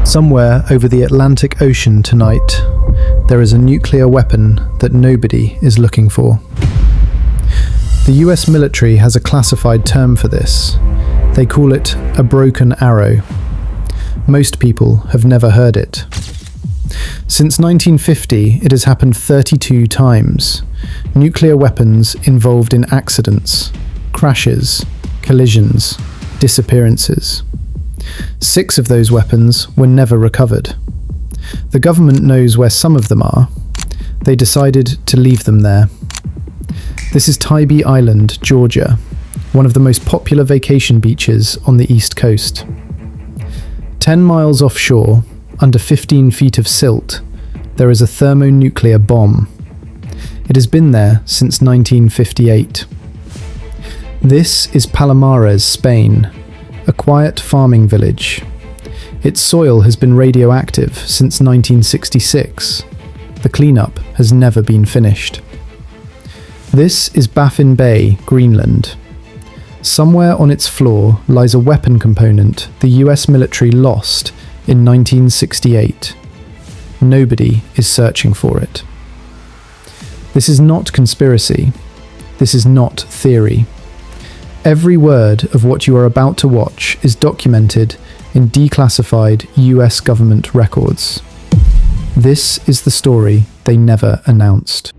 Somewhere over the Atlantic Ocean tonight, there is a nuclear weapon that nobody is looking for. The US military has a classified term for this. They call it a broken arrow. Most people have never heard it. Since 1950, it has happened 32 times. Nuclear weapons involved in accidents, crashes, collisions, disappearances. 6 of those weapons were never recovered. The government knows where some of them are. They decided to leave them there. This is Tybee Island, Georgia, one of the most popular vacation beaches on the East Coast. 10 miles offshore, under 15 feet of silt, there is a thermonuclear bomb. It has been there since 1958. This is Palomares, Spain, a quiet farming village. Its soil has been radioactive since 1966. The cleanup has never been finished. This is Baffin Bay, Greenland. Somewhere on its floor lies a weapon component the US military lost in 1968. Nobody is searching for it. This is not conspiracy. This is not theory. Every word of what you are about to watch is documented in declassified US government records. This is the story they never announced.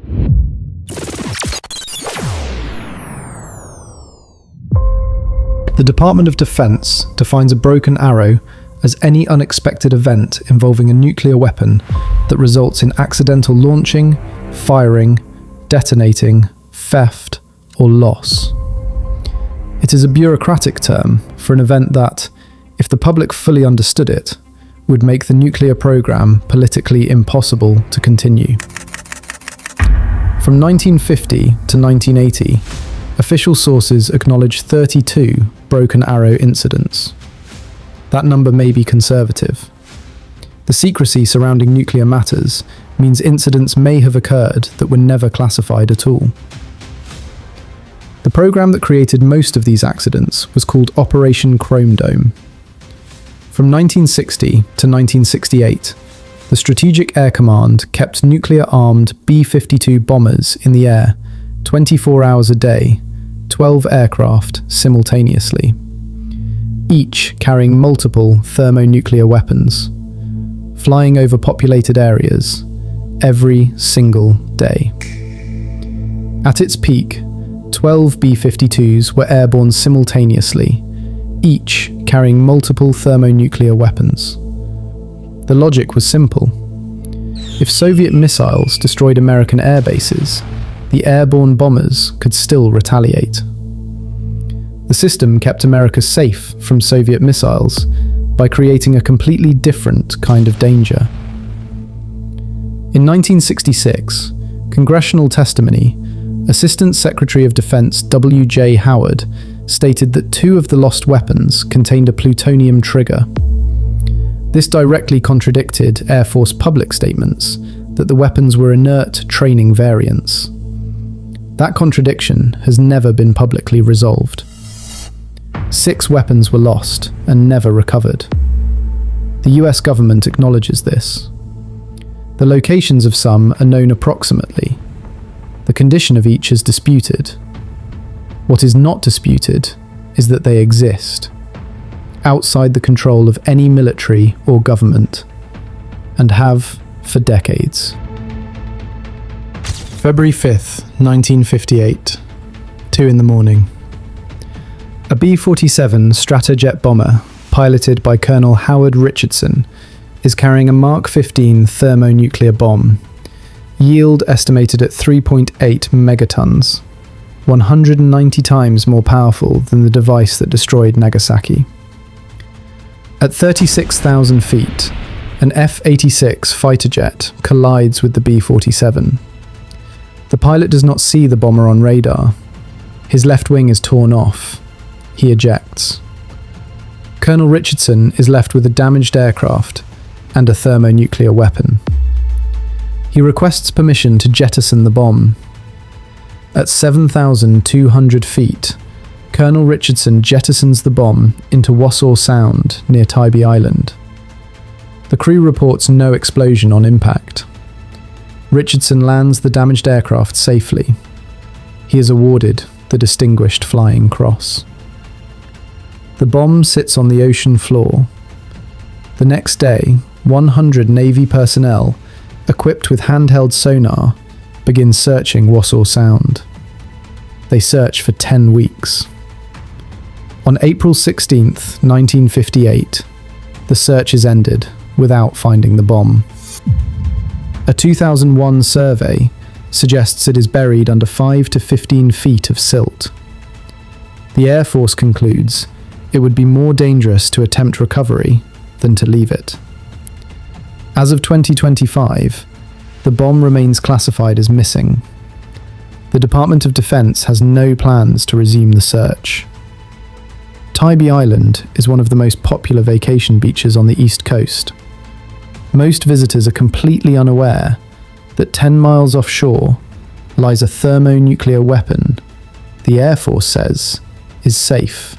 The Department of Defense defines a broken arrow as any unexpected event involving a nuclear weapon that results in accidental launching, firing, detonating, theft, or loss. It is a bureaucratic term for an event that, if the public fully understood it, would make the nuclear program politically impossible to continue. From 1950 to 1980, official sources acknowledge 32 broken arrow incidents. That number may be conservative. The secrecy surrounding nuclear matters means incidents may have occurred that were never classified at all. The program that created most of these accidents was called Operation Chrome Dome. From 1960 to 1968, the Strategic Air Command kept nuclear-armed B-52 bombers in the air 24 hours a day, 12 aircraft simultaneously, each carrying multiple thermonuclear weapons, flying over populated areas every single day. At its peak, 12 B-52s were airborne simultaneously, each carrying multiple thermonuclear weapons. The logic was simple. If Soviet missiles destroyed American air bases, the airborne bombers could still retaliate. The system kept America safe from Soviet missiles by creating a completely different kind of danger. In 1966, congressional testimony, Assistant Secretary of Defense W.J. Howard stated that 2 of the lost weapons contained a plutonium trigger. This directly contradicted Air Force public statements that the weapons were inert training variants. That contradiction has never been publicly resolved. 6 weapons were lost and never recovered. The US government acknowledges this. The locations of some are known approximately. The condition of each is disputed. What is not disputed is that they exist, outside the control of any military or government, and have for decades. February 5th, 1958, 2 in the morning. A B-47 Stratojet bomber, piloted by Colonel Howard Richardson, is carrying a Mark 15 thermonuclear bomb. Yield estimated at 3.8 megatons, 190 times more powerful than the device that destroyed Nagasaki. At 36,000 feet, an F-86 fighter jet collides with the B-47. The pilot does not see the bomber on radar. His left wing is torn off. He ejects. Colonel Richardson is left with a damaged aircraft and a thermonuclear weapon. He requests permission to jettison the bomb. At 7,200 feet, Colonel Richardson jettisons the bomb into Wassaw Sound near Tybee Island. The crew reports no explosion on impact. Richardson lands the damaged aircraft safely. He is awarded the Distinguished Flying Cross. The bomb sits on the ocean floor. The next day, 100 Navy personnel, equipped with handheld sonar, begin searching Wassaw Sound. They search for 10 weeks. On April 16th, 1958, the search is ended without finding the bomb. A 2001 survey suggests it is buried under 5 to 15 feet of silt. The Air Force concludes it would be more dangerous to attempt recovery than to leave it. As of 2025, the bomb remains classified as missing. The Department of Defense has no plans to resume the search. Tybee Island is one of the most popular vacation beaches on the East Coast. Most visitors are completely unaware that 10 miles offshore lies a thermonuclear weapon the Air Force says is safe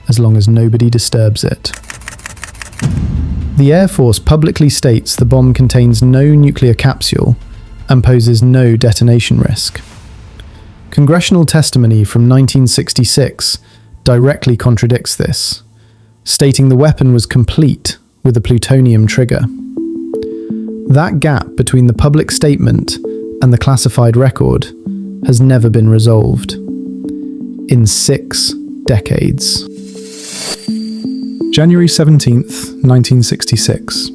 as long as nobody disturbs it. The Air Force publicly states the bomb contains no nuclear capsule and poses no detonation risk. Congressional testimony from 1966 directly contradicts this, stating the weapon was complete with a plutonium trigger. That gap between the public statement and the classified record has never been resolved. In 6 decades. January 17th, 1966.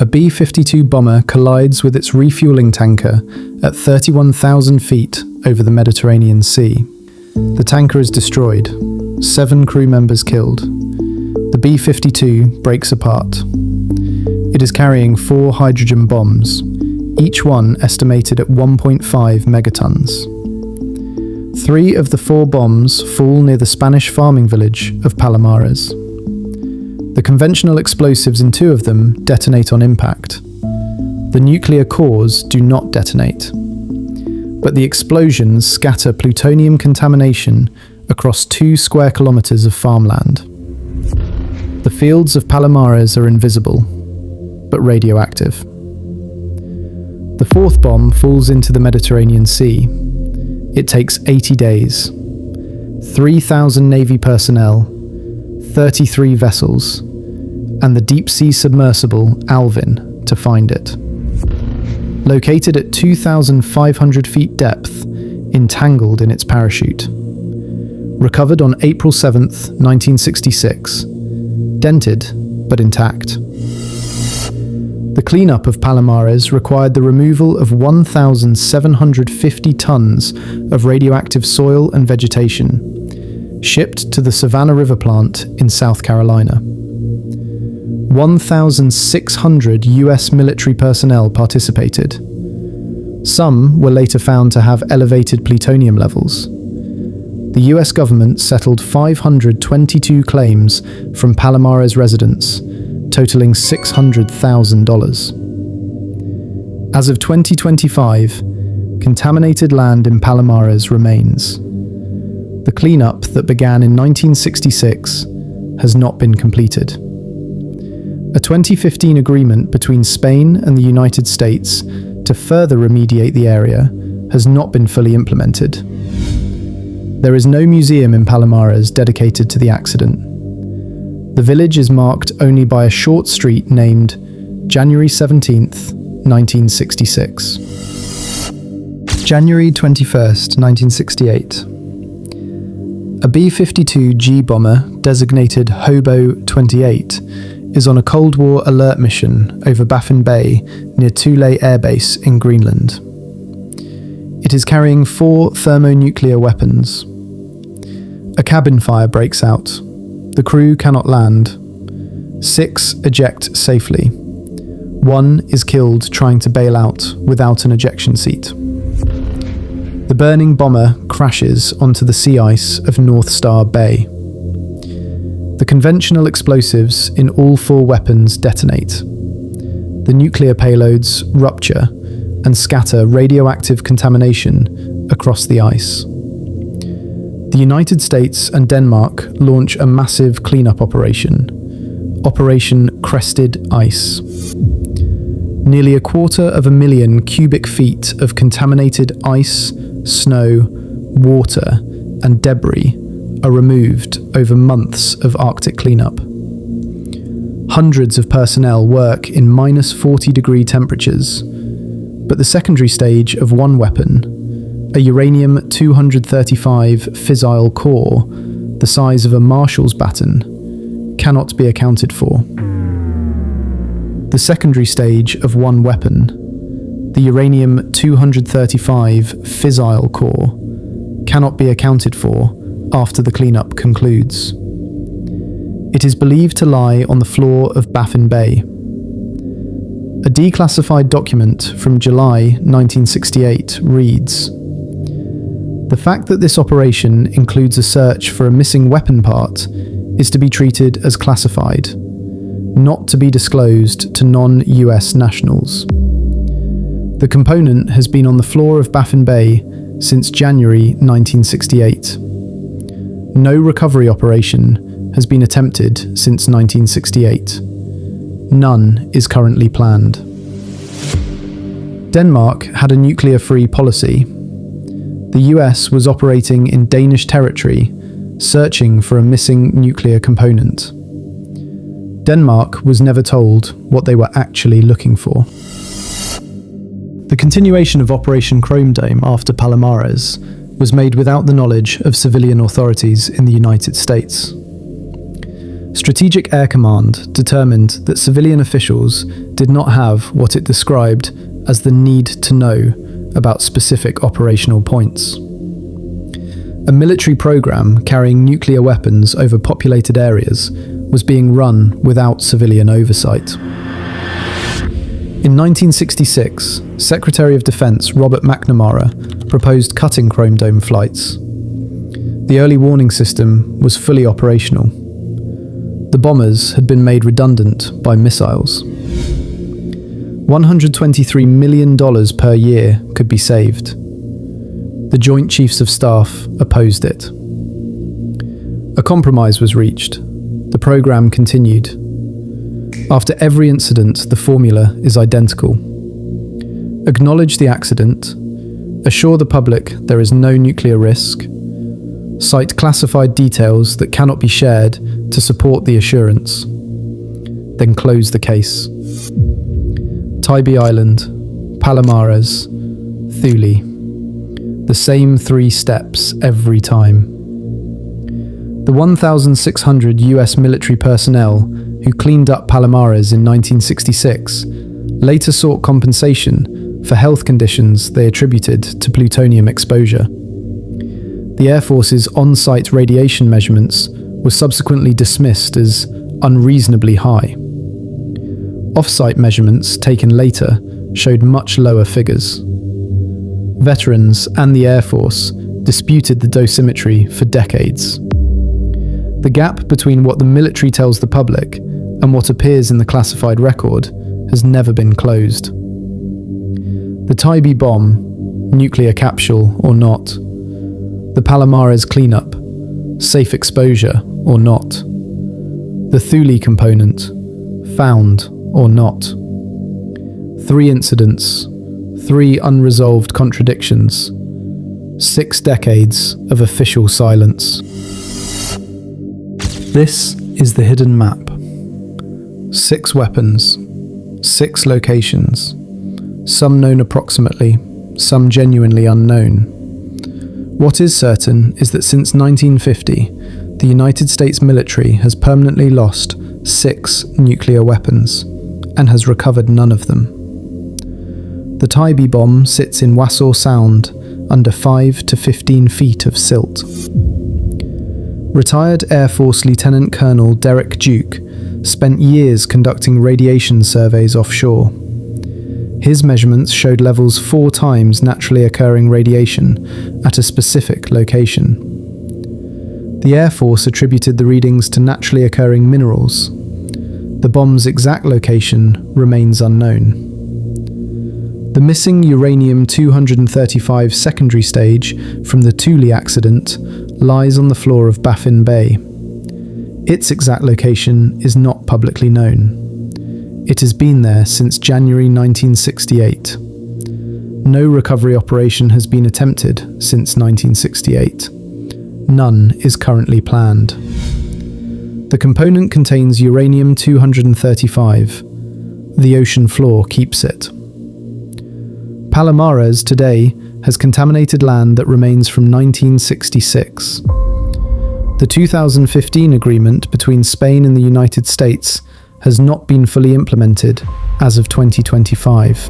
A B-52 bomber collides with its refueling tanker at 31,000 feet over the Mediterranean Sea. The tanker is destroyed. 7 crew members killed. The B-52 breaks apart. It is carrying 4 hydrogen bombs, each one estimated at 1.5 megatons. 3 of the 4 bombs fall near the Spanish farming village of Palomares. The conventional explosives in 2 of them detonate on impact. The nuclear cores do not detonate, but the explosions scatter plutonium contamination across 2 square kilometers of farmland. The fields of Palomares are invisible, but radioactive. The 4th bomb falls into the Mediterranean Sea. It takes 80 days, 3,000 Navy personnel, 33 vessels, and the deep-sea submersible Alvin to find it. Located at 2,500 feet depth, entangled in its parachute. Recovered on April 7th, 1966. Dented, but intact. The cleanup of Palomares required the removal of 1,750 tons of radioactive soil and vegetation, shipped to the Savannah River plant in South Carolina. 1,600 US military personnel participated. Some were later found to have elevated plutonium levels. The US government settled 522 claims from Palomares residents, totaling $600,000. As of 2025, contaminated land in Palomares remains. The cleanup that began in 1966 has not been completed. A 2015 agreement between Spain and the United States to further remediate the area has not been fully implemented. There is no museum in Palomares dedicated to the accident. The village is marked only by a short street named January 17th, 1966. January 21st, 1968. A B-52G bomber designated Hobo 28 is on a Cold War alert mission over Baffin Bay near Thule Air Base in Greenland. It is carrying 4 thermonuclear weapons. A cabin fire breaks out. The crew cannot land. 6 eject safely. 1 is killed trying to bail out without an ejection seat. The burning bomber crashes onto the sea ice of North Star Bay. The conventional explosives in all 4 weapons detonate. The nuclear payloads rupture and scatter radioactive contamination across the ice. The United States and Denmark launch a massive cleanup operation. Operation Crested Ice. Nearly 250,000 cubic feet of contaminated ice, snow, water, and debris are removed over months of Arctic cleanup. Hundreds of personnel work in -40-degree temperatures, but the secondary stage of one weapon, a uranium-235 fissile core the size of a marshal's baton, cannot be accounted for. The secondary stage of one weapon, the uranium-235 fissile core, cannot be accounted for after the cleanup concludes. It is believed to lie on the floor of Baffin Bay. A declassified document from July 1968 reads, "The fact that this operation includes a search for a missing weapon part is to be treated as classified, not to be disclosed to non-US nationals. The component has been on the floor of Baffin Bay since January 1968. No recovery operation has been attempted since 1968. None is currently planned." Denmark had a nuclear-free policy. The US was operating in Danish territory, searching for a missing nuclear component. Denmark was never told what they were actually looking for. The continuation of Operation Chrome Dome after Palomares was made without the knowledge of civilian authorities in the United States. Strategic Air Command determined that civilian officials did not have what it described as the need to know about specific operational points. A military program carrying nuclear weapons over populated areas was being run without civilian oversight. In 1966, Secretary of Defense Robert McNamara proposed cutting Chrome Dome flights. The early warning system was fully operational. The bombers had been made redundant by missiles. $123 million per year could be saved. The Joint Chiefs of Staff opposed it. A compromise was reached. The program continued. After every incident, the formula is identical. Acknowledge the accident, assure the public there is no nuclear risk, cite classified details that cannot be shared to support the assurance, then close the case. Tybee Island, Palomares, Thule. The same 3 steps every time. The 1,600 US military personnel who cleaned up Palomares in 1966 later sought compensation for health conditions they attributed to plutonium exposure. The Air Force's on-site radiation measurements were subsequently dismissed as unreasonably high. Off-site measurements taken later showed much lower figures. Veterans and the Air Force disputed the dosimetry for decades. The gap between what the military tells the public and what appears in the classified record has never been closed. The Tybee bomb, nuclear capsule or not, the Palomares cleanup, safe exposure or not, the Thule component, found or not. 3 incidents, 3 unresolved contradictions, 6 decades of official silence. This is the hidden map. 6 weapons, 6 locations, some known approximately, some genuinely unknown. What is certain is that since 1950, the United States military has permanently lost 6 nuclear weapons and has recovered none of them. The Tybee bomb sits in Wassaw Sound under 5 to 15 feet of silt. Retired Air Force Lieutenant Colonel Derek Duke spent years conducting radiation surveys offshore. His measurements showed levels 4 times naturally occurring radiation at a specific location. The Air Force attributed the readings to naturally occurring minerals. The bomb's exact location remains unknown. The missing uranium-235 secondary stage from the Thule accident lies on the floor of Baffin Bay. Its exact location is not publicly known. It has been there since January 1968. No recovery operation has been attempted since 1968. None is currently planned. The component contains uranium-235. The ocean floor keeps it. Palomares today has contaminated land that remains from 1966. The 2015 agreement between Spain and the United States has not been fully implemented as of 2025.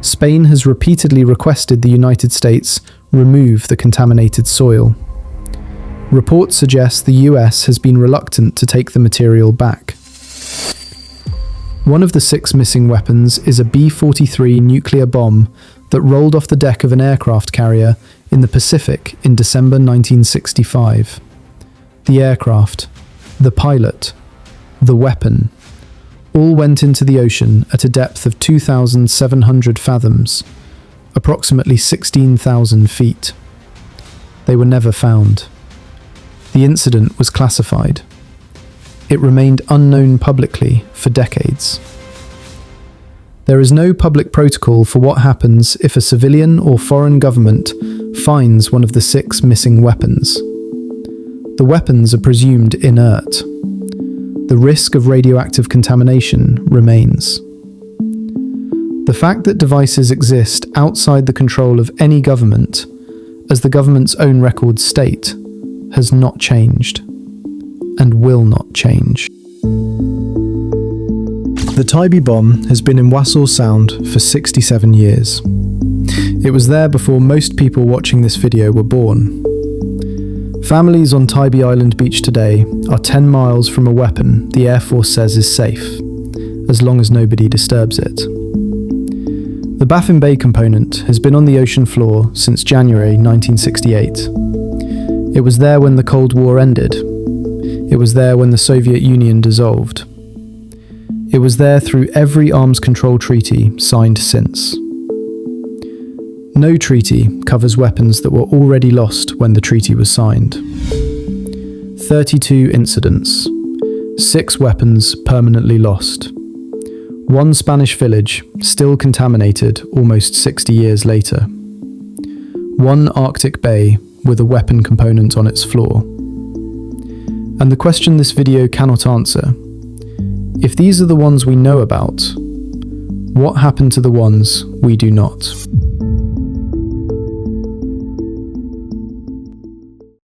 Spain has repeatedly requested the United States remove the contaminated soil. Reports suggest the US has been reluctant to take the material back. One of the 6 missing weapons is a B-43 nuclear bomb that rolled off the deck of an aircraft carrier in the Pacific in December 1965. The aircraft, the pilot, the weapon, all went into the ocean at a depth of 2,700 fathoms, approximately 16,000 feet. They were never found. The incident was classified. It remained unknown publicly for decades. There is no public protocol for what happens if a civilian or foreign government finds one of the 6 missing weapons. The weapons are presumed inert. The risk of radioactive contamination remains. The fact that devices exist outside the control of any government, as the government's own records state, has not changed and will not change. The Tybee bomb has been in Wassaw Sound for 67 years. It was there before most people watching this video were born. Families on Tybee Island beach today are 10 miles from a weapon the Air Force says is safe, as long as nobody disturbs it. The Baffin Bay component has been on the ocean floor since January 1968. It was there when the Cold War ended. It was there when the Soviet Union dissolved. It was there through every arms control treaty signed since. No treaty covers weapons that were already lost when the treaty was signed. 32 incidents. 6 weapons permanently lost. 1 Spanish village still contaminated almost 60 years later. 1 Arctic bay with a weapon component on its floor. And the question this video cannot answer: if these are the ones we know about, what happened to the ones we do not?